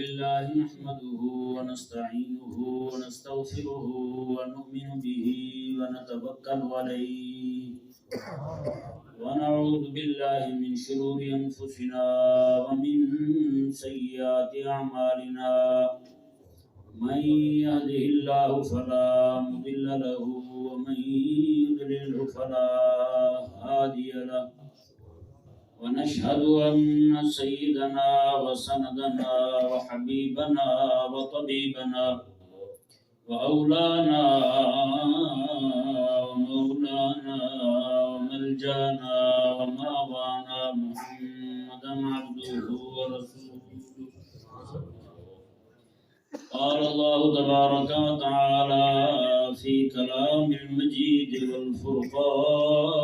لله نحمده ونستعينه ونستغفره ونؤمن به ونتوكل عليه ونعوذ بالله من شرور أنفسنا ومن سيئات أعمالنا من يهده الله فلا مضل له ومن يضلل فلا هادي له ونشهد أن سيدنا وسندنا وحبيبنا وطبيبنا وأولانا ومولانا وملجانا ومأوانا محمدا عبده ورسوله. قال الله تبارك وتعالى في كلام المجيد والفرقان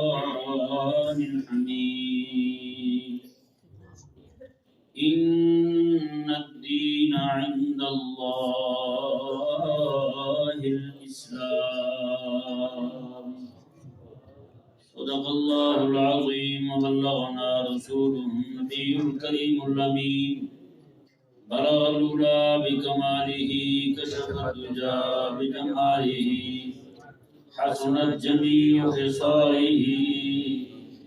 الحميد: إن الدين عند الله الإسلام. صدق الله العظيم وبلغنا رسوله النبي الكريم الأمين. بلغ الأولى بكماله كشف الدجى بجماله حسنت جميع خصاله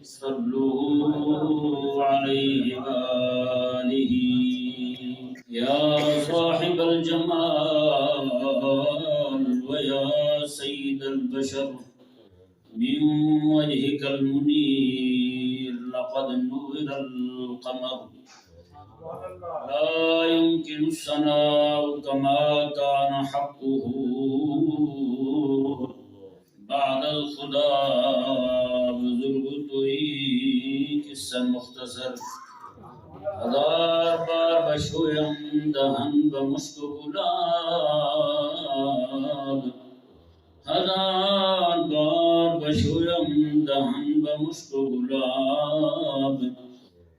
صلوا عليه وآله. يا صاحب الجمال ويا سيد البشر من وجهك المنير لقد نور القمر لا يمكن الثناء كما كان حقه بعد الخدا بزرگ توئی قصہ مختصر. ہزار بار بشویم دہن بمشک گلاب، ہزار بار بشویم دہن بمشک گلاب،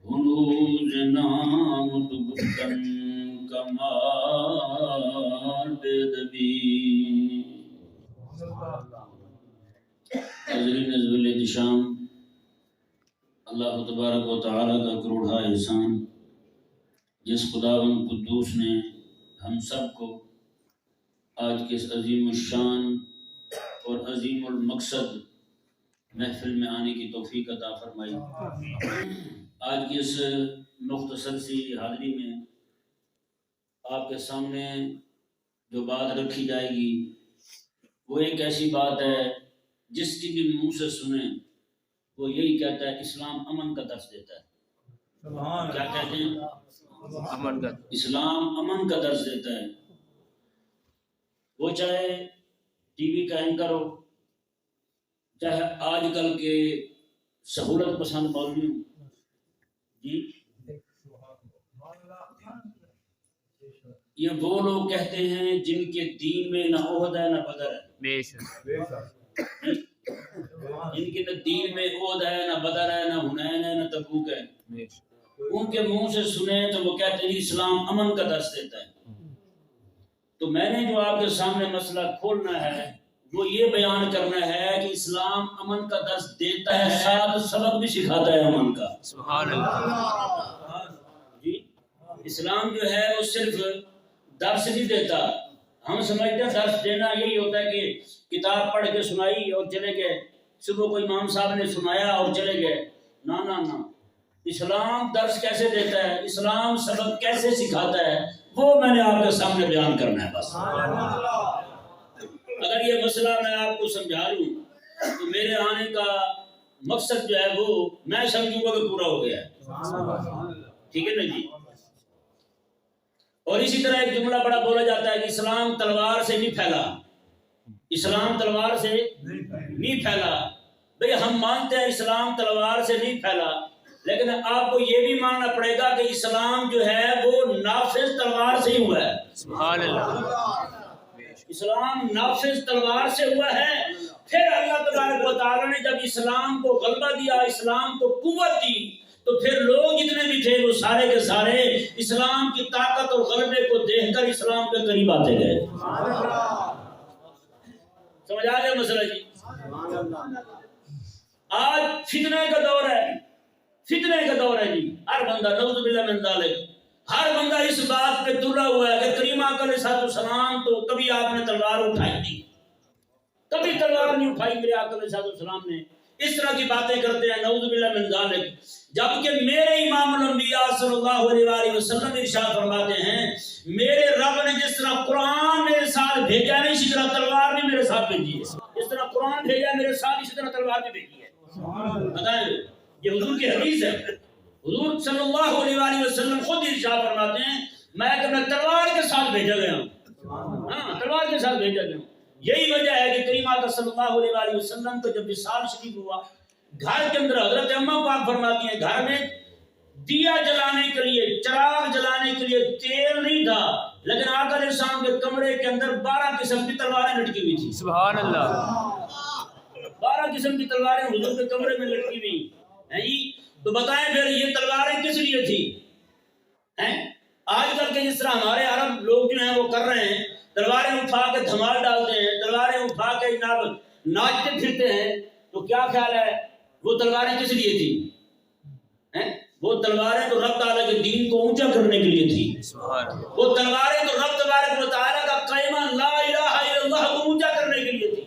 ہنوز نامت گفتن کمال بیدبی. حضرین ذوال احتشام، اللہ تبارک و تعالیٰ کا کروڑا احسان جس خداوند قدوس نے ہم سب کو آج کے اس عظیم الشان اور عظیم المقصد محفل میں آنے کی توفیق عطا فرمائی. آج کی اس مختصر سی حاضری میں آپ کے سامنے جو بات رکھی جائے گی وہ ایک ایسی بات ہے جس کی بھی منہ سے سنیں وہ یہی کہتا ہے اسلام امن کا درس دیتا ہے. کیا کہتے ہیں؟ امن کا. اسلام امن کا درس دیتا ہے. وہ چاہے ٹی وی کا اینکر ہو، چاہے آج کل کے سہولت پسند مولوی ہوں. جی یہ وہ لوگ کہتے ہیں جن کے دین میں نہ عہد ہے نہ بدر ہے. جن کے نہ دین میں عہد ہے نہ بدر ہے نہ حنین ہے نہ تبوک ہے. ان کے منہ سے سنیں تو وہ کہتے ہیں اسلام امن کا درس دیتا ہے. تو میں نے جو آپ کے سامنے مسئلہ کھولنا ہے وہ یہ بیان کرنا ہے کہ اسلام امن کا درس دیتا ہے، ساتھ سبق بھی سکھاتا ہے امن کا. سبحان اللہ. جی اسلام جو ہے وہ صرف درس نہیں دیتا. ہم سمجھتے ہیں درس دینا یہی ہوتا ہے کہ کتاب پڑھ کے سنائی اور چلے گئے، صبح کو امام صاحب نے سنایا اور چلے گئے. نہ نہ نہ، اسلام درس کیسے دیتا ہے، اسلام سبق کیسے سکھاتا ہے، وہ میں نے آپ کے سامنے بیان کرنا ہے. بس اگر یہ مسئلہ میں آپ کو سمجھا لوں تو میرے آنے کا مقصد جو ہے وہ میں سمجھوں گا کہ پورا ہو گیا ہے. ٹھیک ہے نا جی. اور اسی طرح ایک جملہ بڑا بولا جاتا ہے کہ اسلام تلوار سے نہیں پھیلا. اسلام تلوار سے نہیں پھیلا. بھئی ہم مانتے ہیں اسلام تلوار سے نہیں پھیلا، لیکن آپ کو یہ بھی ماننا پڑے گا کہ اسلام جو ہے وہ نافذ تلوار سے ہی ہوا ہے. سبحان اللہ. اسلام نافذ تلوار سے ہوا ہے. پھر اللہ تبارک و تعالیٰ نے جب اسلام کو غلبہ دیا، اسلام کو قوت دی، تو پھر لوگ جتنے بھی تھے وہ سارے کے سارے اسلام کی طاقت اور غلبے کو دیکھ کر اسلام کے قریب آتے گئے. سمجھ آ گیا مسئلہ جی؟ آج فتنے کا دور ہے، فتنے کا دور ہے جی. ہر بندہ نعوذ باللہ من ذالک ہر بندہ اس بات پہ تلا ہوا ہے کہ کریم آقا علیہ السلام تو کبھی آپ نے تلوار اٹھائی نہیں، کبھی تلوار نہیں اٹھائی میرے آقا علیہ السلام نے، اس طرح کی باتیں کرتے ہیں، نعوذ باللہ من ذالک۔ جبکہ میرے امام الانبیاء صلی اللہ علیہ وآلہ وسلم ارشاد فرماتے ہیں میرے رب نے جس طرح قرآن میرے ساتھ بھیجا ہے اسی طرح تلوار بھی میرے ساتھ بھیجی ہے، جس طرح قرآن بھیجا ہے میرے ساتھ اسی طرح تلوار بھی بھیجی ہے۔ بتائیں، یہ حضور کی حدیث ہے، حضور صلی اللہ علیہ وآلہ وسلم خود ارشاد فرماتے ہیں میں تلوار کے ساتھ بھیجا گیا ہوں، ہاں تلوار کے ساتھ بھیجا گیا ہوں۔ یہی وجہ ہے کہ کریم آقا صلی اللہ علیہ وآلہ وسلم کو جب وصال شریف ہوا، گھر کے اندر حضرت اماں پاک فرماتی ہیں گھر میں دیا جلانے کے لیے، چراغ جلانے کے لیے تیل نہیں تھا، لیکن آقا علیہ السلام کے کمرے کے اندر 12 قسم کی تلواریں لٹکی ہوئی تھی۔ سبحان اللہ، 12 قسم کی تلواریں حضور کے کمرے میں لٹکی ہوئی ہیں۔ تو بتائیں پھر یہ تلواریں کس لیے تھی؟ آج کل کے جس طرح ہمارے عرب لوگ جو ہیں وہ کر رہے ہیں، تلواریں اٹھا کے دھمال ڈالتے ہیں، تلواریں اٹھا کے جناب ناچتے پھرتے ہیں، تو کیا خیال ہے وہ تلواریں کس لیے تھی؟ وہ تلواریں تو رب تعالیٰ کے دین کو اونچا کرنے کے لیے تھی، وہ تلواریں تو رب تبارک و تعالیٰ کا کلمہ لا الہ الا اللہ کو اونچا کرنے کے لیے تھی۔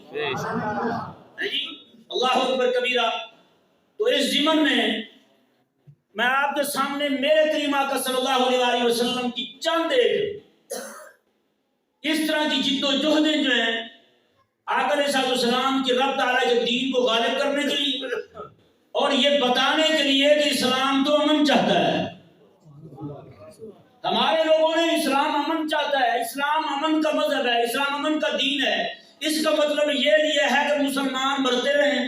اللہ اکبر کبیرہ۔ تو اس ضمن میں آپ کے سامنے میرے کریم آقا صلی اللہ علیہ وآلہ وسلم کی چند ایک اس طرح کی جد و جہدیں جو ہیں آقا علیہ السلام کی رب تعالیٰ کے دین کو غالب کرنے کے لیے اور یہ بتانے کے لیے کہ اسلام تو امن چاہتا ہے۔ ہمارے لوگوں نے اسلام امن چاہتا ہے، اسلام امن کا مذہب ہے، اسلام امن کا دین ہے، اس کا مطلب یہ لیا ہے کہ مسلمان مرتے رہیں،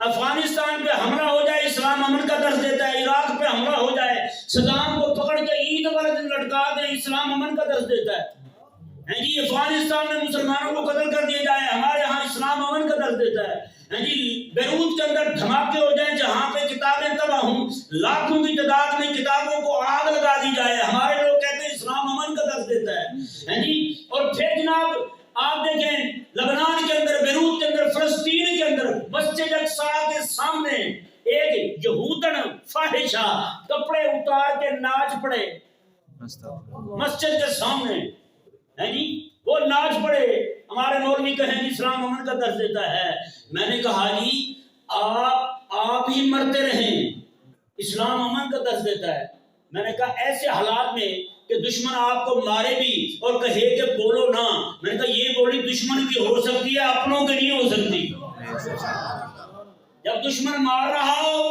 افغانستان پہ حملہ ہو جائے اسلام امن کا درس دیتا ہے، عراق پہ حملہ ہو جائے صدام کو پکڑ کے عید والے دن لٹکا دیں اسلام امن کا درس دیتا ہے۔ جی افغانستان میں مسلمانوں کو قتل کر دیا جائے ہمارے ہاں اسلام امن کا درس دیتا ہے۔ جی بیروت کے اندر دھماکے ہو جائیں جہاں پہ کتابیں تباہ ہوں، لاکھوں کی تعداد میں کتابوں کو آگ لگا دی جائے، ہمارے لوگ کہتے ہیں اسلام امن کا درس دیتا ہے۔ جی اور پھر جناب آپ دیکھیں لبنان کے اندر، بیروت کے اندر، فلسطین کے اندر مسجد اقصی کے سامنے ایک یہودن فاحشہ کپڑے اتار کے ناچ پڑے مسجد کے سامنے، جی وہ ناچ پڑے، ہمارے مولوی کہیں گے اسلام امن کا درس دیتا ہے۔ میں نے کہا جی آپ ہی مرتے رہیں، اسلام امن کا درس دیتا ہے۔ میں نے کہا ایسے حالات میں کہ دشمن آپ کو مارے بھی اور کہے کہ بولو نہ، میں نے کہا یہ بولی دشمن کی ہو سکتی ہے، اپنوں کی نہیں ہو سکتی۔ جب دشمن مار رہا ہو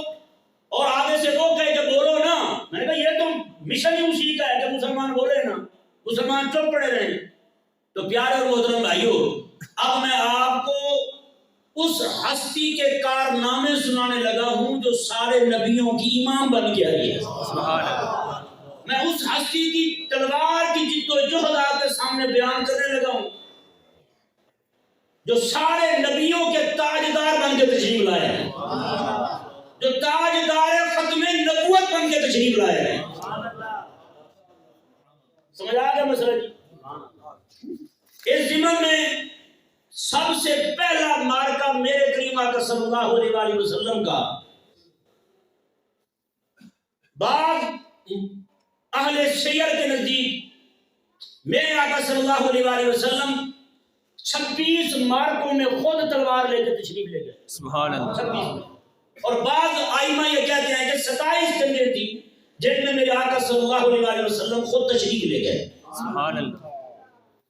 اور آگے سے وہ کہے کہ بولو نہ، میں نے کہا یہ تو مشن ہی اسی کا ہے کہ مسلمان بولے نا، مسلمان چپ پڑے رہے۔ تو پیارے اور محترم بھائیو، اب میں آپ کو اس ہستی کے کارنامے سنانے لگا ہوں جو سارے نبیوں کی امام بن کے آئی ہے۔ میں اس ہستی کی تلوار کی جد و جہد آپ کے سامنے بیان کرنے لگا ہوں جو سارے نبیوں کے تاجدار بن کے تشریف لائے ہیں، جو تاجدار ختم نبوت بن کے تشریف لائے ہیں۔ سمجھ آ گیا مسئلہ جی؟ اس ضمن میں سب سے پہلا مارکہ میرے کریم آقا صلی اللہ علیہ وآلہ وسلم کا بعض اہل سیر کے نزدیک میرے آقا صلی اللہ علیہ وآلہ وسلم 26 مارکوں میں خود تلوار لے کے تشریف لے گئے، سبحان اللہ، 26 میں۔ اور بعض آئمہ یہ کہتے ہیں کہ 27 جنگیں تھی جن میں میرے آقا صلی اللہ علیہ وآلہ وسلم خود تشریف لے گئے، سبحان اللہ۔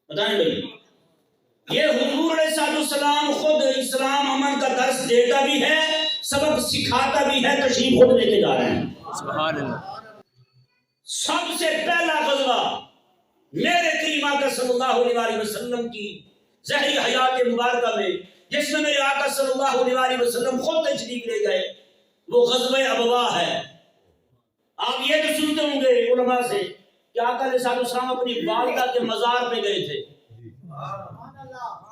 بتائیں بھائی، یہ حضور علیہ السلام خود اسلام امن کا درس دیتا بھی ہے، سبق سکھاتا بھی ہے، تشریف خود لے کے جا رہے ہیں، سبحان اللہ۔ سب سے پہلا غزوہ میرے کریم آقا صلی اللہ علیہ وآلہ وسلم کی ظاہری حیات مبارکہ میں جس میں میرے آقا صلی اللہ علیہ وآلہ وسلم خود تشریف لے گئے، وہ غزوہ ابوا ہے۔ آپ یہ تو سنتے ہوں گے علماء سے کہ آقا علیہ السلام اپنی والدہ کے مزار پہ گئے تھے،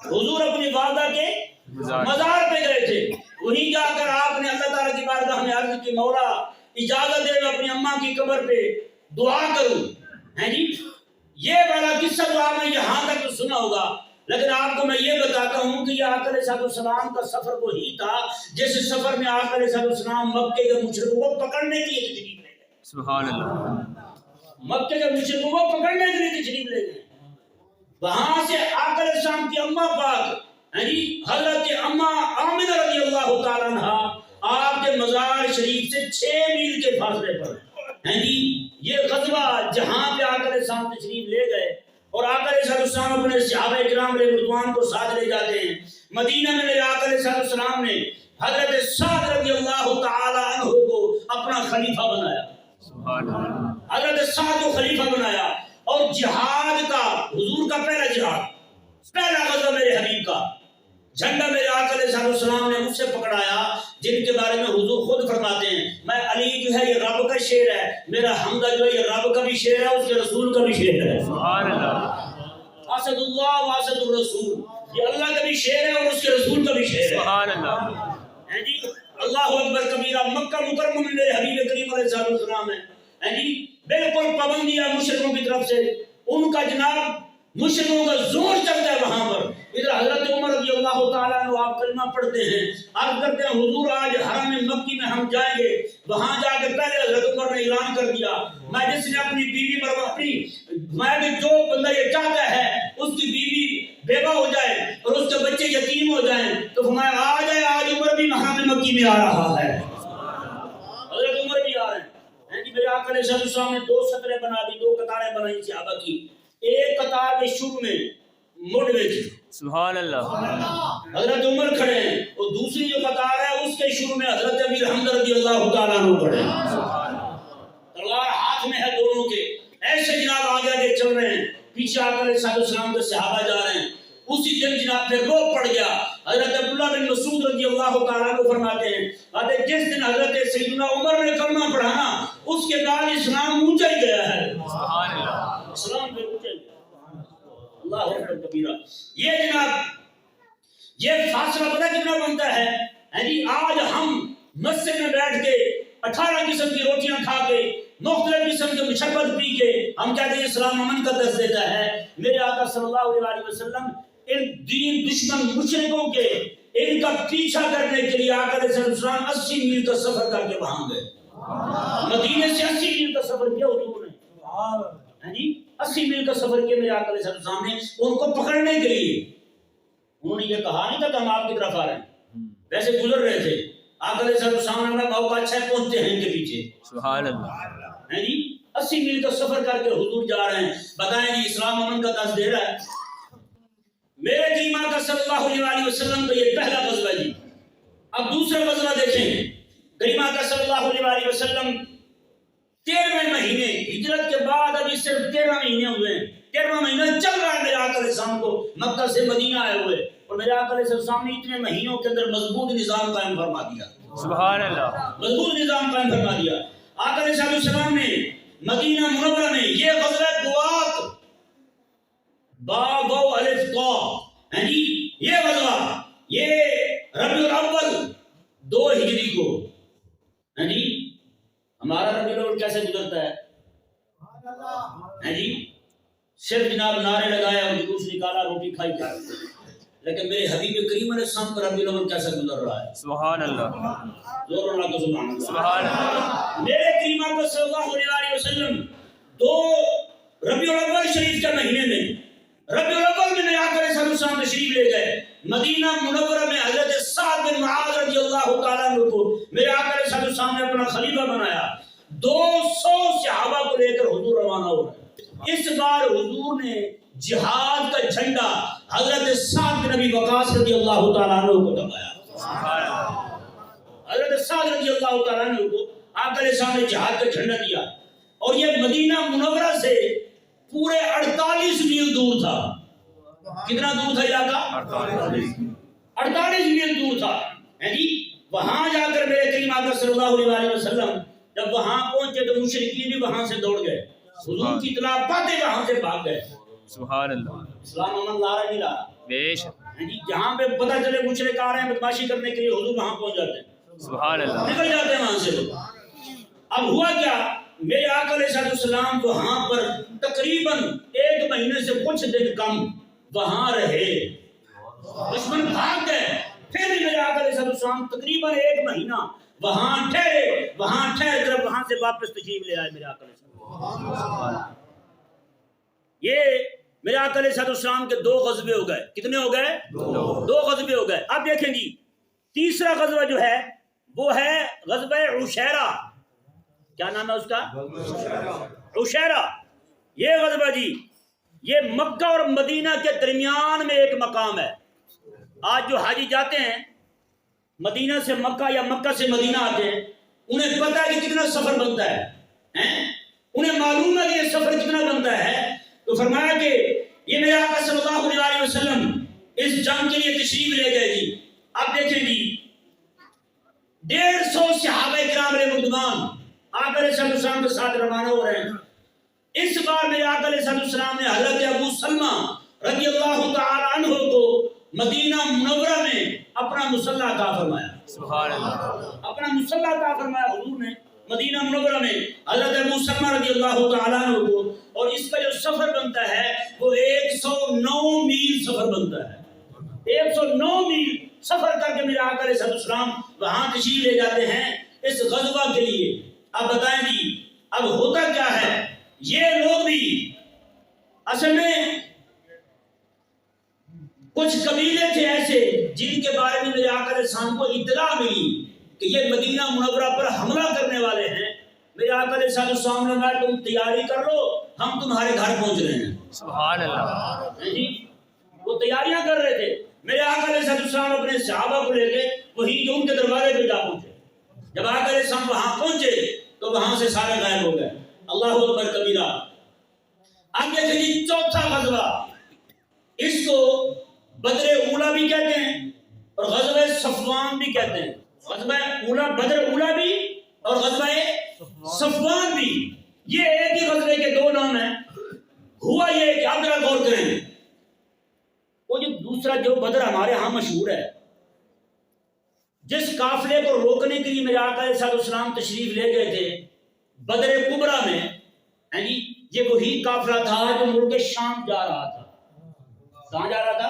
حضور اپنی والدہ کے مزار پہ گئے تھے، وہیں جا کر آپ نے اللہ تعالیٰ کی بارگاہ میں عرض کی مولا اجازت دے میں اپنی اماں کی قبر پہ دعا کروں، ہیں جی۔ یہ والا قصہ تو آپ نے یہاں تک تو سنا ہوگا، لیکن آپ کو میں یہ بتاتا ہوں کہ یہ آقا علیہ السلام کا سفر وہی تھا جس سفر میں آقا علیہ السلام مکے کے مشرکوں کو پکڑنے کے لیے تشریف لے گئے، سبحان اللہ. مکے کے مشرکوں کو پکڑنے کے لیے تشریف لے گئے. وہاں سے آقا علیہ السلام کی اماں پاک حضرت اماں آمنہ رضی اللہ تعالیٰ عنہ آپ کے مزار شریف سے 6 میل کے فاصلے پر یہ غزوہ جہاں پہ آقا علیہ السلام تشریف لے گئے اور آقا علیہ السلام اپنے صحابہ کرام علیہ رضوان کو ساتھ لے جاتے ہیں. مدینہ میں آقا علیہ السلام نے حضرت سعد رضی اللہ تعالی عنہ کو اپنا خلیفہ بنایا. سبحان اللہ. حضرت سعد کو خلیفہ بنایا اور جہاد کا حضور کا پہلا جہاد پہلا غزوہ میرے حبیب کا جھنڈا میرے آقا علیہ السلام نے مجھ سے پکڑایا جن کے بارے میں حضور خود فرماتے ہیں میں علی جو ہے یہ رب کا شعر ہے, میرا حمزہ جو ہے یہ رب کا بھی شعر ہے, اس کے رسول کا بھی شعر ہے. سبحان اللہ. اسد اللہ و اسد الرسول, یہ اللہ کا بھی شعر ہے اور اس کے رسول کا بھی شعر ہے. سبحان اللہ. اللہ اکبر کبیرہ. مکہ مکرمہ میں میرے حبیب کریم علیہ السلام ہے بالکل پابندی ہے مشرکوں کی طرف سے, ان کا جناب مشرکوں کا زور چلتا ہے وہاں پر. ادھر حضرت عمر رضی اللہ تعالیٰ عنہ آپ کلمہ پڑھتے ہیں, عرض کرتے ہیں حضور آج حرم مکی میں ہم جائیں گے. وہاں جا کے پہلے حضرت عمر نے اعلان کر دیا میں جس نے اپنی بیوی پر اپنی میں جو بندہ یہ چاہتا ہے اس کی بیوی بیوہ ہو جائے اور اس کے بچے یتیم ہو جائیں تو فرمایا آ جائے, آج عمر بھی حرم مکی میں آ رہا ہے. حضرت عمر بھی آ رہے ہیں. میرے آقا علیہ السلام نے 2 سطریں بنا دی, 2 قطاریں بنائی صحابہ کی. ایک قطار کے شروع میں مڈ میں سبحان اللہ. حضرت عمر کھڑے ہیں اور دوسری جو قطار ہے اس کے شروع میں حضرت امیر حمزہ رضی اللہ تعالیٰ عنہ کھڑے ہیں. تلوار ہاتھ میں ہے دونوں کے, ایسے جناب آگے آگے چل رہے ہیں, پیچھے آقا علیہ السلام کے صحابہ جا رہے ہیں. اسی دن جناب پھر روب پڑ گیا. حضرت عبداللہ بن مسعود رضی اللہ تعالیٰ عنہ فرماتے ہیں جس دن حضرت سیدنا عمر نے کلمہ پڑھانا اس کے بعد اسلام اونچا ہی گیا ہے. سبحان اللہ. اسلام پہ اونچا ہی گیا. اللہ اکبر کبیرہ. یہ جناب یہ فاصلہ پتہ کتنا بنتا ہے. آج ہم مسجد میں بیٹھ کے 18 قسم کی روٹیاں کھا کے مختلف قسم کے مشربت پی کے ہم کہتے ہیں اسلام امن کا درس دیتا ہے. میرے آقا صلی اللہ علیہ وسلم ان دین دشمن مشرکوں کے ان کا پیچھا کرنے کے لیے آقا علیہ السلام 80 میل کا سفر کر کے وہاں گئے. مدینے سے 80 میل کا سفر کیا حضور نے, 80 میل کا سفر کیا میرے آقا علیہ السلام نے ان کو پکڑنے کے لیے. انہوں نے یہ کہا نہیں تھا کہ ہم آپ کی طرف آ رہے ہیں, ویسے گزر رہے تھے. آقا علیہ السلام نے موقع اچھا ہے پہنچتے ہیں ان کے پیچھے. سبحان اللہ. 80 میل کا سفر کر کے حضور جا رہے ہیں. بتائیں جی اسلام امن کا درس دے رہا ہے. میرے کریم آقا صلی اللہ علیہ وسلم کا یہ پہلا غزوہ جی. اب دوسرا غزوہ دیکھیں. کریم آقا صلی اللہ علیہ وسلم 13ویں مہینے ہجرت کے بعد ابھی صرف 13 مہینے ہوئے ہیں. 13واں مہینہ چل رہا ہے میرے آقا علیہ السلام کو مکہ سے مدینہ آئے ہوئے, اور میرے آقا علیہ السلام نے اتنے مہینوں کے اندر مضبوط نظام قائم فرما دیا. سبحان اللہ. مضبوط نظام قائم فرما دیا. آقا علیہ السلام نے مدینہ منورہ میں یہ غزوہ بوات با و الف طا یہ غزوہ یہ ربیع الاول 2 ہجری کو ہمارا ربیع الاول کیسے گزرتا ہے صرف جناب نعرے لگایا اور جلوس نکالا روٹی کھائی کیا, لیکن میرے حبیب کریم علیہ السلام کا ربیع الاول کیسے گزر رہا ہے. سبحان اللہ. زور اللہ کا سبحان اللہ. سبحان اللہ. میرے کریم آقا صلی اللہ علیہ وسلم 2 ربیع الاول شریف کے مہینے میں ربیع الاول میں آقا علیہ السلام تشریف لے گئے. مدینہ منورہ میں حضرت سعد بن معاذ رضی اللہ تعالیٰ عنہ کو میرے آقا علیہ السلام نے اپنا خلیفہ بنایا. 200 صحابہ کو لے کر حضور روانہ ہو گئے. اس بار حضور نے جہاد کا جھنڈا حضرت سعد بن ابی وقاص رضی اللہ تعالیٰ عنہ کو دبایا. حضرت سعد رضی اللہ تعالیٰ عنہ کو آقا علیہ السلام نے جہاد کا جھنڈا دیا. اور یہ مدینہ منورہ سے پورے 48 میل دور تھا. کتنا دور تھا علاقہ؟ 48 میل دور تھا. وہاں جا کر میرے کریم آقا صلی اللہ علیہ وسلم جب وہاں پہنچے تو مشرکین بھی وہاں سے دوڑ گئے. حضور کی اطلاع پاتے وہاں سے بھاگ گئے. سبحان اللہ. اسلام امن لا رہا نہیں لا رہا. جہاں پہ پتہ چلے مشرک آ رہے ہیں بدماشی کرنے کے لیے حضور وہاں پہنچ جاتے ہیں. سبحان اللہ. نکل جاتے ہیں وہاں سے لوگ. اب ہوا کیا, میرے آقا علیہ السلام وہاں پر تقریباً 1 مہینے سے کچھ دن کم وہاں رہے. دشمن بھاگ گئے. پھر بھی میرے آقا علیہ السلام تقریباً 1 مہینہ وہاں ٹھہر کر وہاں سے واپس تشریف لے آئے میرے آقا علیہ السلام۔ یہ میرے آقا علیہ السلام کے 2 غزوے ہو گئے۔ کتنے ہو گئے؟ 2 غزوے ہو گئے۔ اب دیکھیں جی تیسرا غزوہ جو ہے وہ ہے غزوہ عشیرہ۔ کیا نام ہے اس کا؟ عشیرہ۔ یہ غزوہ جی یہ مکہ اور مدینہ کے درمیان میں ایک مقام ہے۔ آج جو حاجی جاتے ہیں مدینہ سے مکہ یا مکہ سے مدینہ آتے ہیں، انہیں پتہ ہے کہ کتنا سفر بنتا ہے، انہیں معلوم ہے کہ یہ سفر کتنا بنتا ہے۔ تو فرمایا کہ یہ میرے آقا صلی اللہ علیہ وسلم اس جنگ کے لیے تشریف لے گئے جی۔ اب دیکھیں جی 150 صحابہ کرام علیہ مردگان آقا علیہ السلام کے ساتھ روانہ ہو رہے ہیں۔ اس بار میرے آقا علیہ السلام نے حضرت ابو سلمہ رضی اللہ تعالی عنہ کو مدینہ منورہ میں اپنا مصلی عطا فرمایا۔ سبحان اللہ۔ اپنا مصلی عطا فرمایا حضور نے مدینہ منورہ میں حضرت ابو سلمہ رضی اللہ تعالی عنہ کو، اور اس کا جو سفر بنتا ہے وہ 109 میل سفر بنتا ہے۔ 109 میل سفر کر کے میرے آقا علیہ السلام وہاں تشریف لے جاتے ہیں اس غزوہ کے لیے۔ اب بتائیں جی اب ہوتا کیا ہے؟ یہ لوگ بھی اصل میں کچھ قبیلے تھے ایسے جن کے بارے میں میرے آقا علیہ السلام کو اطلاع ملی کہ یہ مدینہ منورہ پر حملہ کرنے والے ہیں۔ میرے آقا علیہ السلام نے کہا تم تیاری کر لو، ہم تمہارے گھر پہنچ رہے ہیں۔ سبحان اللہ۔ جی وہ تیاریاں کر رہے تھے۔ میرے آقا علیہ السلام اپنے صحابہ کو لے کے وہی جو ان کے دروازے پہ جا پہنچے۔ جب آقا علیہ السلام وہاں پہنچے تو وہاں سے سارے غائب ہو گئے۔ اللہ اکبر کبیرہ۔ اب دیکھیں جی چوتھا غزوہ، اس کو بدر اولا بھی کہتے ہیں اور غزوہ صفوان بھی کہتے ہیں۔ غزوہ اولا بدر اولا بھی اور غزوہ صفوان بھی، یہ ایک ہی غزوے کے 2 نام ہیں۔ ہوا یہ کہ آپ ذرا غور کریں، وہ جو دوسرا جو بدر ہمارے ہاں مشہور ہے، جس قافلے کو روکنے کے لیے میرے آقا علیہ السلام تشریف لے گئے تھے بدر کبریٰ میں، یہ وہی قافلہ تھا جو ملک شام جا رہا تھا۔ کہاں جا رہا تھا؟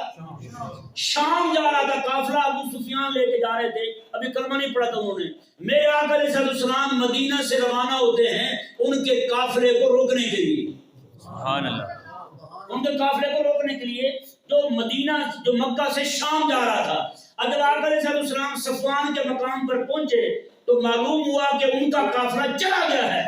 شام جا رہا تھا۔ قافلہ ابو سفیان لے کے جا رہے تھے، ابھی کلمہ نہیں پڑھا تھا انہوں نے۔ میرے آقا علیہ السلام مدینہ سے روانہ ہوتے ہیں ان کے قافلے کو روکنے کے لیے۔ سبحان اللہ۔ ان کے قافلے کو روکنے کے لیے جو مکہ سے شام جا رہا تھا۔ اب جب آقا علیہ السلام صفوان کے مقام پر پہنچے تو معلوم ہوا کہ ان کا قافلہ چلا گیا ہے،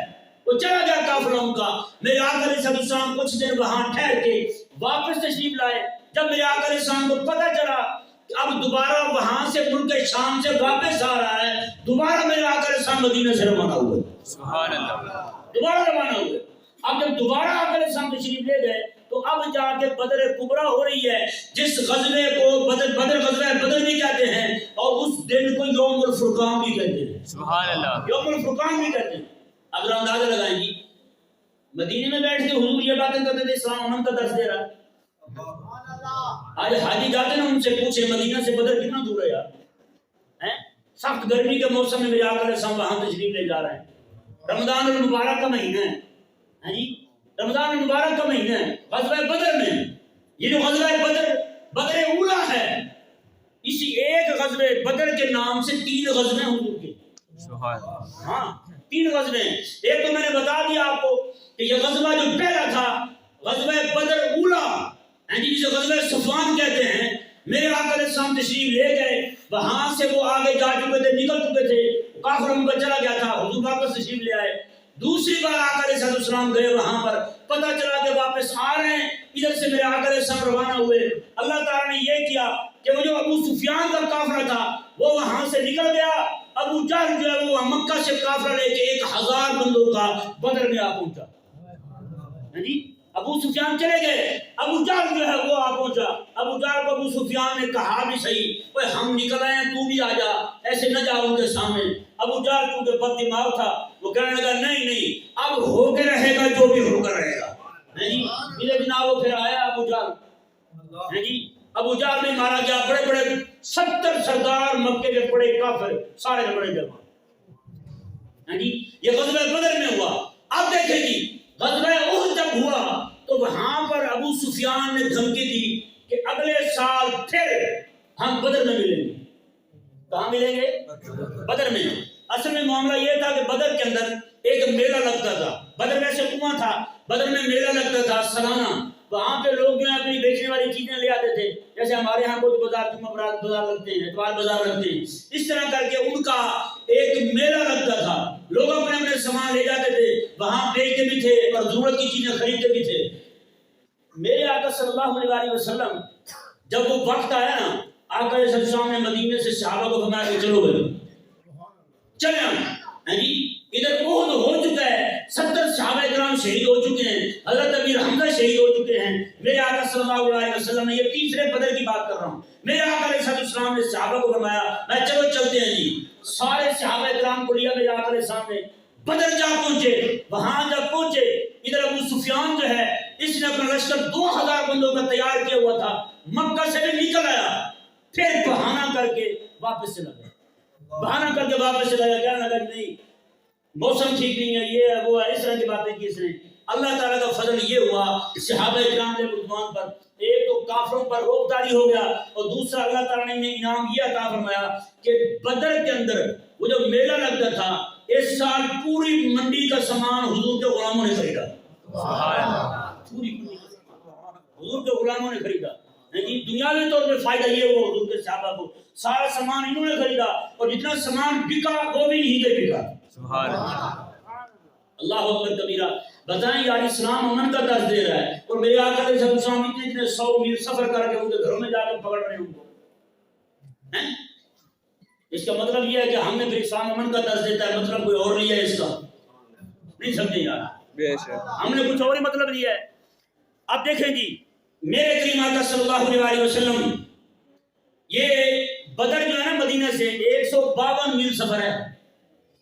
وہ چلا گیا قافلہ ان کا۔ میرے آقا علیہ السلام کچھ دن وہاں ٹھہر کے واپس تشریف لائے۔ جب میرے آقا علیہ السلام کو پتہ چلا کہ اب دوبارہ وہاں سے ملک شام سے واپس آ رہا ہے، دوبارہ میرے آقا علیہ السلام مدینہ سے روانہ ہوئے۔ سبحان اللہ۔ دوبارہ روانہ ہوئے۔ اب جب دوبارہ آقا علیہ السلام تشریف لے گئے تو اب جا کے بدر کبریٰ ہو رہی ہے، جس غزوے کو غزوہ بدر بھی کہتے ہیں اور اس دن کو یوم الفرقان بھی کہتے ہیں۔ سبحان اللہ۔ یوم الفرقان بھی کہتے ہیں۔ اب ذرا اندازہ لگائیں گی، مدینے میں بیٹھ کے حضور یہ باتیں کرتے تھے، اسلام امن کا درس دے رہا ہے۔ آج حاجی جاتے ہیں ان سے پوچھے مدینہ سے بدر کتنا دور ہے یار؟ سخت گرمی کے موسم میں میرے آقا علیہ السلام وہاں تشریف لے جا رہے ہیں۔ رمضان المبارک کا مہینہ ہے، جی رمضان المبارک کا مہینہ ہے، غزوہ بدر میں۔ یہ جو غزوہ بدر اولا ہے، اسی ایک غزوہ بدر کے نام سے 3 غزوے حضور کے۔ سبحان اللہ۔ ہاں 3 غزوے ہیں۔ ایک تو میں نے بتا دیا آپ کو کہ یہ غزوہ جو پہلا تھا غزوہ بدر اولا، جسے غزوہ صفوان کہتے ہیں، میرے آقا علیہ السلام تشریف لے گئے، وہاں سے وہ آگے جا چکے تھے، نکل چکے تھے، قافلہ ان کا چلا گیا تھا، حضور واپس تشریف لے آئے۔ دوسری بار آقا علیہ السلام گئے وہاں پر، پتہ چلا کہ واپس آ رہے ہیں، ادھر سے میرے آقا علیہ السلام روانہ ہوئے۔ اللہ تعالیٰ نے یہ کیا کہ وہ جو ابو سفیان کا قافلہ تھا وہ وہاں سے نکل گیا۔ ابو جہل جو ہے وہ مکہ سے قافلہ لے کے 1000 بندوں کا بدر میں آ پہنچا۔ ابو سفیان چلے گئے، ابو جہل جو ہے وہ آ پہنچا۔ ابو جہل کو ابو سفیان نے کہا بھی صحیح، اوے ہم نکل آئے ہیں تو بھی آ جا، ایسے نہ جا ان کے سامنے۔ ابو جہل کیونکہ بد دماغ تھا، وہ کہنے لگا نہیں اب ہو کے رہے گا جو بھی ہو کر رہے گا۔ میرے جناب وہ پھر آیا ابو جہل، ابو جہل میں مارا گیا، بڑے بڑے 70 سردار مکے کے بڑے کافر سارے بڑے جمع۔ یہ غزوہ بدر میں ہوا۔ اب دیکھیں جی غزوہ احد جب ہوا تو وہاں پر ابو سفیان نے دھمکی دی کہ اگلے سال پھر ہم بدر میں ملیں گے۔ کہاں ملیں گے؟ بدر میں۔ اصل میں معاملہ یہ تھا کہ بدر کے اندر ایک میلہ لگتا تھا. بدر ویسے کنواں تھا, بدر میں میلہ لگتا تھا سالانہ. وہاں پہ لوگ جو ہے اپنی بیچنے والی چیزیں لے آتے تھے, جیسے ہمارے ہاں بدھ بازار, جمعہ بازار لگتے ہیں, اتوار بازار لگتے ہیں. اس طرح کر کے ان کا ایک میلہ لگتا تھا. لوگ اپنے اپنے سامان لے جاتے تھے, وہاں بیچتے بھی تھے اور ضرورت کی چیزیں خریدتے بھی تھے. میرے آقا صلی اللہ علیہ وسلم جب وہ وقت آیا نا, آقا علیہ السلام نے مدینے سے صحابہ کو فرمایا کہ چلو بھائی چلے ہم جی. ادھر احد ہو چکا ہے, 70 صحابہ کرام شہید ہو چکے ہیں, حضرت امیر حمزہ شہید ہو چکے ہیں. میرے آقا صلی اللہ علیہ وسلم نے, یہ تیسرے بدر کی بات کر رہا ہوں, میرے آقا علیہ السلام نے صحابہ کو فرمایا میں چلو چلتے ہیں جی. سارے صحابہ کرام کو لیا میرے آقا علیہ السلام نے, بدر جا پہنچے. وہاں جب پہنچے, ادھر ابو سفیان جو ہے اس نے اپنا لشکر 2000 بندوں کا تیار کیا ہوا تھا, مکہ سے بھی نکل آیا, پھر بہانہ کر کے واپس چلا گیا. بہانہ کر کے واپس چلا گیا, کہنے لگا نہیں موسم ٹھیک نہیں ہے, یہ ہے وہ ہے, اس طرح کی باتیں کی اس نے. اللہ تعالیٰ کا فضل یہ ہوا صحابہ کرام نے مسلمان پر, ایک تو کافروں پر روک داری ہو گیا, اور دوسرا اللہ تعالیٰ نے انہیں انعام یہ عطا فرمایا کہ بدر کے اندر وہ جو میلہ لگتا تھا, اس سال پوری منڈی کا سامان حضور کے غلاموں نے خریدا. پوری منڈی کا سامان حضور کے غلاموں نے خریدا. دنیاوی طور پہ فائدہ یہ ہوا حضور کے صحابہ کو, سارا سامان انہوں نے خریدا, اور جتنا سامان بکا وہ بھی نہیں دے بکا. سبحان اللہ اکبر کبیرہ. بتائیں یار اسلام امن کا درس دے رہا ہے, اور میرے آقا علیہ السلام اتنے 100 میل سفر کر کے ان کے گھروں میں جا کر پکڑ رہے ہیں ان کو. اس کا مطلب یہ ہے کہ ہم نے پھر اسلام امن کا درس دیتا ہے, مطلب کوئی اور لیا ہے اس کا, نہیں سمجھے یار, ہم نے کچھ اور ہی مطلب لیا ہے. اب دیکھیں جی, میرے کریم آقا صلی اللہ علیہ وسلم, یہ بدر جو ہے نا مدینہ سے 152 میل سفر ہے.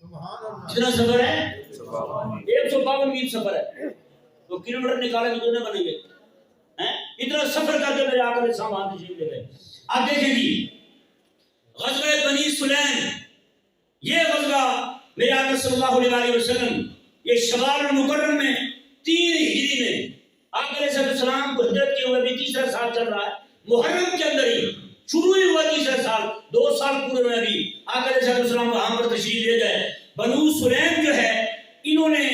کتنا سفر ہے؟ 152 میل سفر ہے. تو کلو میٹر نکالے تو کتنے بنیں گے؟ اتنا سفر کر کے میرے آقا علیہ السلام وہاں تشریف لے گئے. اب دیکھیں جی, غزوہ بنی سلیم, یہ غزوہ میرے آقا صلی اللہ علیہ وسلم یہ شوال المکرم میں 3 ہجری میں آقا علیہ السلام کو ہجرت کے ہوئے بھی تیسرا سال چل رہا ہے. محرم کے اندر ہی شروع ہی ہوا تیسرا سال, 2 سال پورے میں ابھی آقا علیہ السلام وہاں پر تشریف لے گئے. بنو سلیم جو ہے انہوں نے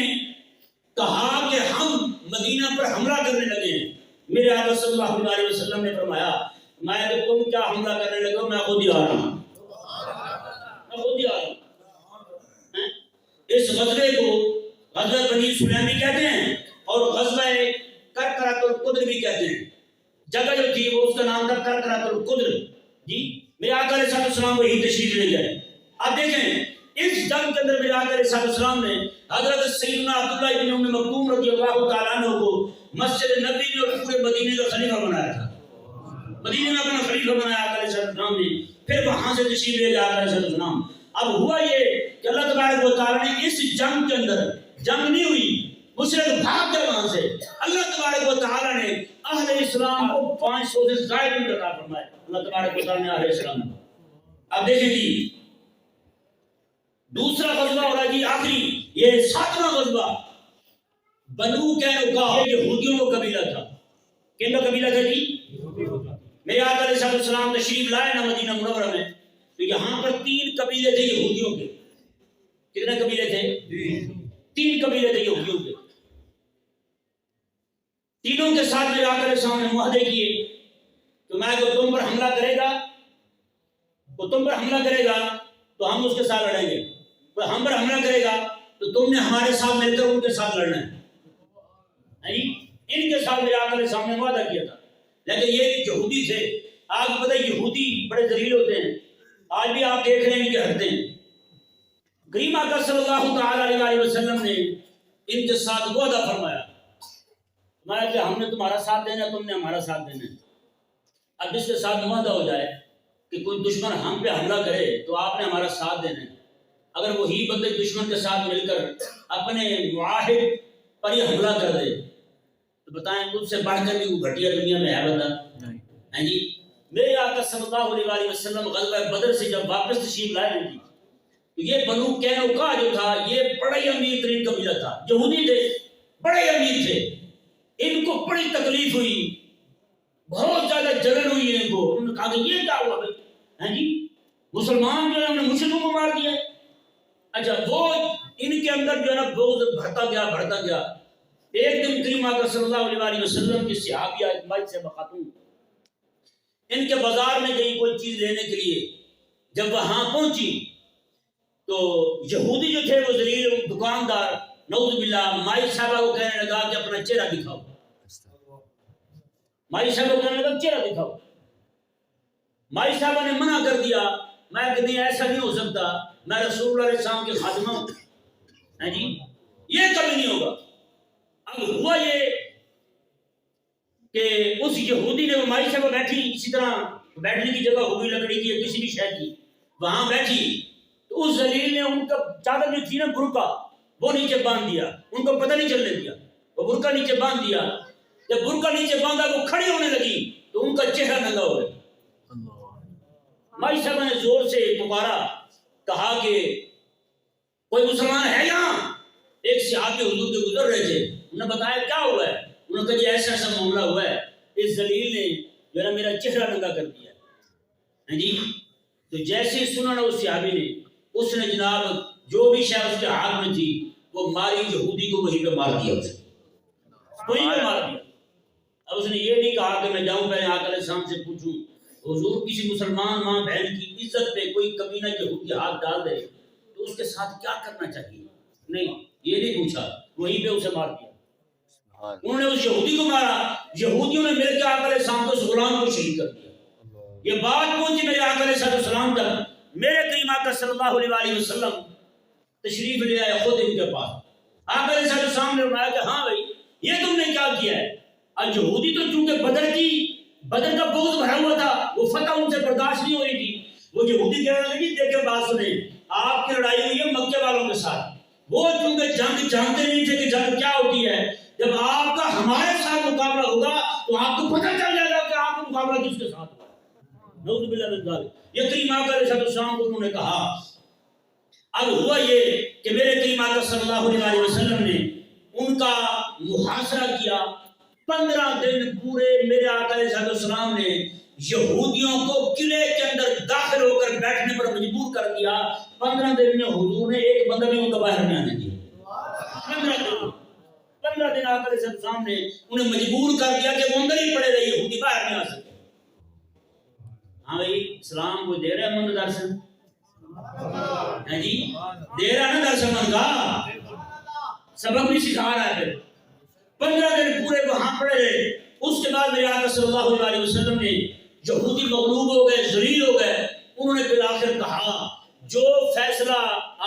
کہا کہ ہم مدینہ پر حملہ کرنے لگے ہیں. میرے آقا صلی اللہ علیہ وسلم نے فرمایا میں کہ تم کیا حملہ کرنے لگے ہو, میں خود ہی آ رہا ہوں, میں خود ہی آ رہا ہوں. اس غزوے کو غزوہ بنی سلیم بھی کہتے ہیں اور غزوہ کرکرۃ القدر بھی کہتے ہیں. جگہ جو تھی وہ اس کا نام تھا کرکرۃ القدر. جی میرے آقا علیہ السلام وہی تشریف لے گئے. اب دیکھیں اس جنگ کے اندر میرے آقا علیہ السلام نے حضرت سیدنا عبداللہ بن ام مکتوم رضی اللہ تعالیٰ عنہ کو مسجد نبوی اور پورے مدینے کا خلیفہ بنایا تھا. مدینے میں اپنا خلیفہ بنایا آقا علیہ السلام نے, پھر وہاں سے تشریف لے گئے آقا علیہ السلام. اب ہوا یہ کہ اللہ تبارک و تعالیٰ نے اس جنگ کے اندر, جنگ نہیں ہوئی, مشرک بھاگ گئے وہاں سے, اللہ تبارک و تعالیٰ نے اہل اسلام کو 500 سے زائد عطا فرمائے. اللہ تبارک و تعالیٰ نے اہل اسلام کو. اب دیکھیں جی دوسرا غزوہ ہو رہا ہے جی آخری, یہ 7واں غزوہ بنو قینقاع, یہ یہودیوں کا قبیلہ تھا. کن کا قبیلہ تھا جی؟ میرے آقا علیہ السلام تشریف لائے نا مدینہ منورہ میں, تو یہاں پر 3 قبیلے تھے یہودیوں کے. کتنے قبیلے تھے؟ 3 قبیلے تھے یہودیوں کے. تینوں کے ساتھ میرے آقا علیہ السلام نے معاہدے کیے کہ میں کو تم پر حملہ کرے گا, وہ تم پر حملہ کرے گا تو ہم اس کے ساتھ لڑیں گے, کوئی ہم پر حملہ کرے گا تو تم نے ہمارے ساتھ مل کر ان کے ساتھ لڑنا ہے. ان کے ساتھ میرے آقا علیہ السلام نے وعدہ کیا تھا. لیکن یہ یہودی تھے, آپ کو پتہ ہے یہودی بڑے ذلیل ہوتے ہیں, آج بھی آپ دیکھ رہے ہیں کہ ہٹتے ہیں. کریم آقا صلی اللہ تعالی علیہ وسلم نے ان کے ساتھ وعدہ فرمایا کہ ہم نے تمہارا ساتھ دینا, تم نے ہمارا ساتھ دینا. اب اس کے ساتھ وعدہ ہو جائے کہ کوئی دشمن ہم پہ حملہ کرے تو آپ نے ہمارا ساتھ دینا ہے. اگر وہی بندے دشمن کے ساتھ مل کر اپنے معاہد پر یہ حملہ کر دے تو بتائیں اس سے بڑھ کر بھی وہ گھٹیا دنیا میں ہے بندہ ہے جی. میرے آقا صلی اللہ علیہ وسلم غزوہ بدر سے جب واپس تشریف لائے ہیں جی, تو یہ بنو قینقاع جو تھا یہ بڑا ہی امیر ترین قبیلہ تھا. یہودی تھے, بڑے امیر تھے. ان کو بڑی تکلیف ہوئی, بہت زیادہ جلن ہوئی ان کو. انہوں نے کہا کہ یہ کیا ہوا بھائی, ہیں جی مسلمان جو ہے ہم نے مشرکوں کو مار دیا ہے, اچھا وہ ان کے اندر جو ہے نا بغض بڑھتا گیا. ایک دن کریم آقا صلی اللہ علیہ وسلم کی صحابیہ اجماعی سے خاتون ان کے بازار میں گئی کوئی چیز لینے کے لیے. جب وہاں پہنچی تو یہودی جو تھے وہ ذلیل دکاندار نعوذ باللہ مائی صاحبہ کو کہنے لگا کہ اپنا چہرہ دکھاؤ. مائی صاحبہ کو کہنے لگا چہرہ دکھاؤ. مائی صاحبہ نے منع کر دیا. میں کہ نہیں ایسا نہیں ہو سکتا, میں رسول اللہ علیہ السلام کے خادمہ ہوں, ہے جی یہ کبھی نہیں ہوگا. اب ہوا یہ کہ اس یہودی نے وہ مائی صاحبہ بیٹھی, اسی طرح بیٹھنے کی جگہ ہوگی لکڑی کی یا کسی بھی شے کی, وہاں بیٹھی تو اس ذلیل نے ان کا چادر جو تھی نا برقع وہ نیچے باندھ دیا, ان کو پتہ نہیں چلنے دیا, وہ برقع نیچے باندھ دیا. جب برقع نیچے باندھا وہ کھڑی ہونے لگی تو ان کا چہرہ ننگا ہو گیا. مائی صاحبہ نے زور سے پکارا, کہا کہ کوئی مسلمان ہے یہاں؟ ایک صحابی حضور کے گزر رہے تھے, انہوں نے بتایا کیا ہوا ہے. انہوں نے کہا جی ایسا ایسا معاملہ ہوا ہے, اس ذلیل نے جو ہے نا میرا چہرہ ننگا کر دیا ہے جی. تو جیسے سنا نا اس صحابی نے, اس نے جناب جو بھی شے اس کے ہاتھ میں تھی وہ ماری, یہودی کو وہیں پہ مار دیا, اسے وہیں پہ مار دیا. اب اس نے یہ نہیں کہا کہ میں جاؤں پہلے آقا علیہ السلام سے پوچھوں حضور کسی مسلمان ماں بہن کی عزت پہ کوئی کمینہ یہودی ہاتھ ڈال دے تو اس کے ساتھ کیا کرنا چاہیے. نہیں یہ نہیں پوچھا, وہیں پہ اسے مار دیا. انہوں نے اس یہودی کو مارا, یہودیوں نے مل کے آقا علیہ السلام کو اس غلام کو شہید کر دیا. یہ بات پہنچی میرے آقا علیہ السلام تک. میرے کریم آقا صلی اللہ علیہ وسلم تشریف لے آئے خود ان کے پاس. آقا علیہ السلام نے فرمایا کہ ہاں بھائی یہ تم نے کیا کیا ہے. اب یہودی تو چونکہ بدر کا بغض بھرا ہوا تھا, وہ فتح ان سے برداشت نہیں ہو رہی تھی. وہ یہودی کہنے لگے دیکھیں بات سنیں, آپ کی لڑائی ہوئی ہے مکے والوں کے ساتھ. وہ چونکہ جنگ جانتے نہیں تھے کہ جنگ کیا ہوتی ہے, جب آپ کا ہمارے ساتھ مقابلہ ہوگا تو آپ کو پتہ چل جائے گا کہ آپ کا مقابلہ کس کے ساتھ ہوا. نعوذ باللہ من ذالک. یہ کریم آقا علیہ السلام کو انہوں نے کہا. اب ہوا یہ کہ میرے کریم آقا صلی اللہ علیہ وسلم نے ان کا محاصرہ کیا. 15 دن پورے میرے آقا علیہ السلام نے یہودیوں کو قلعے کے اندر داخل ہو کر بیٹھنے پر مجبور کر دیا. 15 دن میں حضور نے ایک بندہ بھی ان کو باہر نہیں آنے دیا. 15 دن آقا علیہ السلام نے انہیں مجبور کر دیا کہ وہ اندر ہی پڑے رہے, یہودی باہر نہیں آ سکتے. ہاں بھائی اسلام کو دے رہے من درشن ہے جی, دے رہا نا درشن من کا, سبق بھی سکھا رہا ہے. 15 دن پورے وہاں پڑے رہے. اس کے بعد میرے آقا صلی اللہ علیہ وسلم نے یہودی مغلوب ہو گئے, ذلیل ہو گئے. انہوں نے بالآخر کہا جو فیصلہ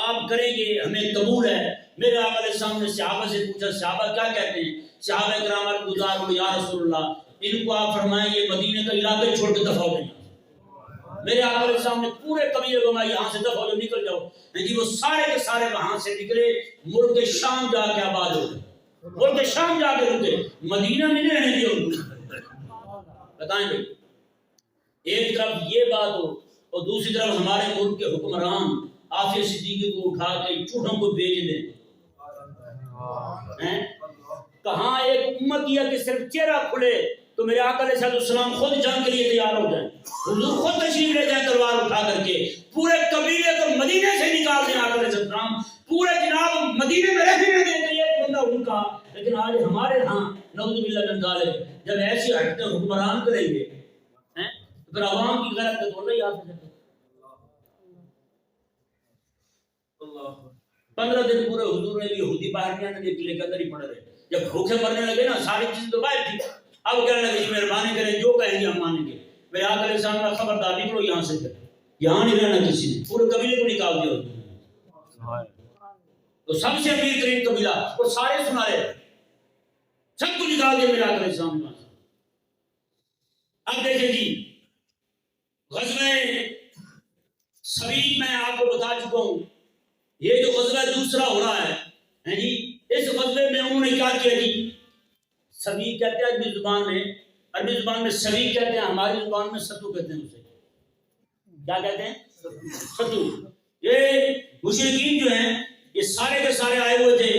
آپ کریں گے ہمیں قبول ہے. میرے آقا علیہ السلام نے صحابہ سے پوچھا صحابہ کیا کہتے ہیں. صحابہ کرام گزار یا رسول اللہ ان کو آپ فرمائیں یہ مدینے کا علاقہ چھوڑ کے دفع ہو جائیں. میرے آقا علیہ السلام نے پورے قبیلے کو یہاں سے دفع ہو جاؤ, نکل جاؤ. جی وہ سارے کے سارے وہاں سے نکلے, ملک شام جا کے آباد ہو گئے. ملک شام جا کے رکے, مدینہ میں نہیں رہنے دیا. بتائیں بھائی, ایک طرف یہ بات ہو اور دوسری طرف ہمارے ملک کے حکمران آفیہ صدیقی کو اٹھا کے چوڑوں کو بھیج دیں. کہاں ایک امت یا کہ صرف چہرہ کھلے تو میرے آقا علیہ السلام خود جنگ کے لیے تیار ہو جائیں. حضور خود تشریف لے جائیں تلوار اٹھا کر کے, پورے قبیلے کو مدینے سے نکال دیں. آقا علیہ السلام پورے جناب مدینے میں رہنے دیں کہ ایک بندہ ان کا. لیکن آج ہمارے ہاں نعوذ باللہ من ذالک جب ایسی حرکتیں حکمران کریں گے تو پھر عوام کی غیرت تو نہیں آ سکتے. 15 دن پورے حضور نے بھی یہودی باہر نہیں آنے دے, قلعے کے اندر ہی پڑے رہے. جب بھوکے مرنے لگے نا ساری چیزیں تو باہر تھی. اب کہنے لگے جی مہربانی کریں جو کہیں گے ہم مانیں گے. میرے آقا علیہ السلام کا خبردار نکلو یہاں سے, یہاں نہیں رہنا کسی نے. پورے قبیلے کو نکال دیا. تو سب سے امیر ترین قبیلہ اور سارے سنارے سب کو نکال دیا میرے آقا علیہ السلام نے. اب دیکھیں جی غزوہ سویق میں آپ کو بتا چکا ہوں. یہ جو غزوہ دوسرا ہو رہا ہے جی, اس غزوے میں انہوں نے کیا کیا جی. سویق کہتے ہیں عربی زبان میں سویق کہتے ہیں, ہماری زبان میں ستو کہتے ہیں. اسے کیا کہتے ہیں؟ ستو. یہ مشرکین جو ہیں یہ سارے کے سارے آئے ہوئے تھے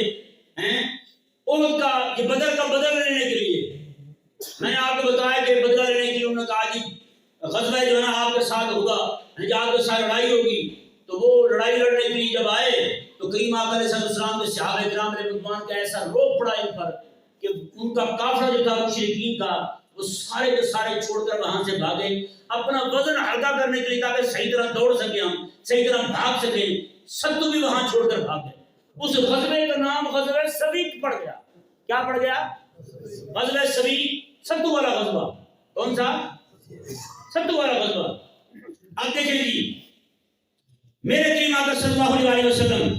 ان کا یہ بدر کا بدلہ لینے کے لیے. میں نے آپ کو بتایا کہ بدلہ لینے کے لیے انہوں نے کہا جی غزوہ جو ہے نا آپ کے ساتھ ہوگا, آپ کے ساتھ لڑائی ہوگی. تو وہ لڑائی لڑنے کے لیے جب آئے تو کریم آقا علیہ السلام کے صحابہ کرام رضوان کا ایسا روب پڑا ان پر کہ ان کا قافلہ جو تھا مشرکین کا وہ سارے کے سارے چھوڑ کر وہاں سے بھاگے اپنا وزن ہلکا کرنے کے لیے تاکہ صحیح طرح دوڑ سکیں ہم صحیح طرح بھاگ سکیں. ستو بھی وہاں چھوڑ کر بھاگ گئے. اس غزوے کا نام غزوہ سویق پڑ گیا. کیا پڑ گیا؟ غزوہ سویق، ستو والا غزوہ. کون سا؟ ستو والا غزوہ. اب دیکھیں جی میرے کریم آقا صلی اللہ علیہ وسلم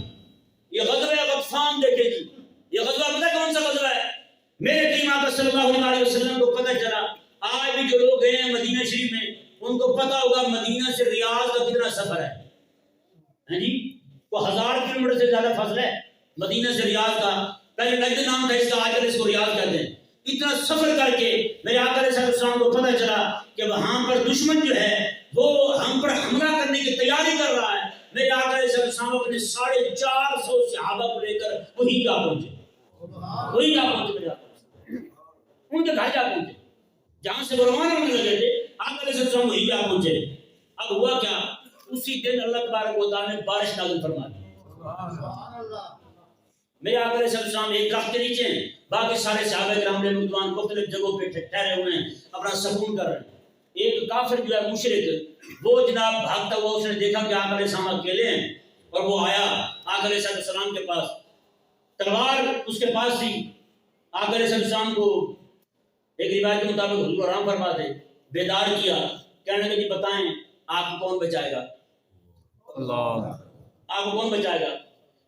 یہ غزوہ غطفان دیکھیں جی. یہ غزوہ پتہ کون سا غزوہ ہے؟ میرے کریم آقا صلی اللہ علیہ وسلم کو پتہ چلا آج بھی جو لوگ گئے ہیں مدینہ شریف میں ان کو پتہ ہوگا مدینہ سے ریاض کا کتنا سفر ہے جی. وہ 1000 کلومیٹر سے زیادہ فاصلہ ہے مدینہ سے ریاض کا. پہلے نجد نام تھا اس کا، آج کل اس کو ریاض کہتے ہیں. اتنا سفر کر کے میرے آقا علیہ السلام کو پتہ چلا کہ وہاں پر دشمن جو ہے وہ ہم پر حملہ کرنے کی تیاری کر رہا ہے. میرے آقا علیہ السلام اپنے 450 صحابہ کو لے کر وہیں جا پہنچے. وہیں جا پہنچے میرے آقا ان کے گھر جا پہنچے جہاں سے وہ روانہ ہونے لگے تھے. آقا علیہ السلام وہیں جا پہنچے. اب ہوا کیا؟ اسی دن اللہ تبارک و تعالی نے بارش نازل فرما دی. میرے آقا علیہ السلام ایک درخت کے نیچے ہیں، باقی سارے صحابہ کرام رضوان مختلف جگہوں پہ ٹھہرے ہوئے ہیں اپنا سکون کر رہے ہیں. ایک کافر جو ہے مشرک وہ جناب بھاگتا ہوا اس نے دیکھا کہ آقا علیہ السلام اکیلے ہیں اور وہ آیا آقا علیہ السلام کے پاس. تلوار اس کے پاس تھی. آقا علیہ السلام کو ایک روایت کے مطابق حضور آرام فرماتے بیدار کیا. کہنے لگے جی بتائیں آپ کو کون بچائے گا؟ اللہ آپ کو کون بچائے گا؟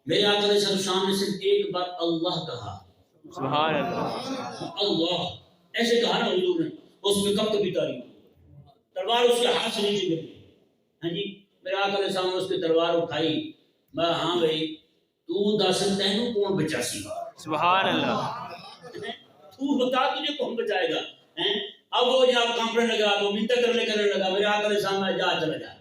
میرے آقا علیہ السلام نے صرف ایک بار اللہ کہا. سبحان اللہ. اللہ ایسے کہا نا حضور نے، اس میں کب کبھی تاریخ تلوار اس کے ہاتھ سے نیچے گر گئی. ہاں جی میرے آقا علیہ السلام نے اس کی تلوار اٹھائی. میں ہاں بھائی تو دس تینوں کون بچا سی گا؟ سبحان اللہ. تو بتا تجھے کون بچائے گا؟ اب وہ جناب کانپنے لگا، وہ منتیں کرنے لگا. میرے آقا علیہ السلام نے جا چلا جا.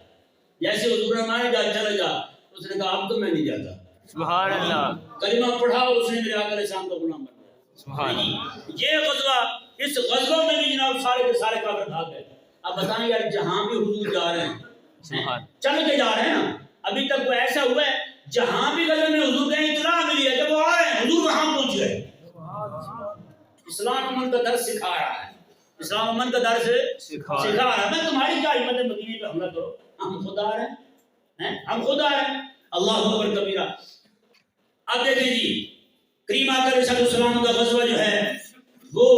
جیسے حضور نے مانا جا چلا جا، اس نے کہا اب تو میں نہیں جاتا. سبحان اللہ. کلمہ پڑھا اور اس نے میرے آقا علیہ السلام کا غلام بن گیا. سبحان اللہ. یہ غزوہ، اس غزوہ میں بھی جناب سارے کے سارے کافر بھاگ گئے. اب بتائیں یار جہاں بھی حضور جا رہے ہیں چل کے جا رہے ہیں نا، ابھی تک وہ ایسا ہوا ہے جہاں بھی غزوے میں حضور گئے اطلاع ملی ہے جب وہ آ رہے ہیں حضور وہاں پہنچ گئے. اسلام امن کا درس سکھا رہا ہے. اسلام امن کا درس سکھا رہا ہے. میں تمہاری کیا ہمت ہے مدینے پہ حملہ کرو؟ ہم خدا رہے ہیں، ہم خدا رہے ہیں. اللہ اکبر کبیرہ. اب دیکھیں جی کریم آقا علیہ السلام کا غزوہ جو ہے وہ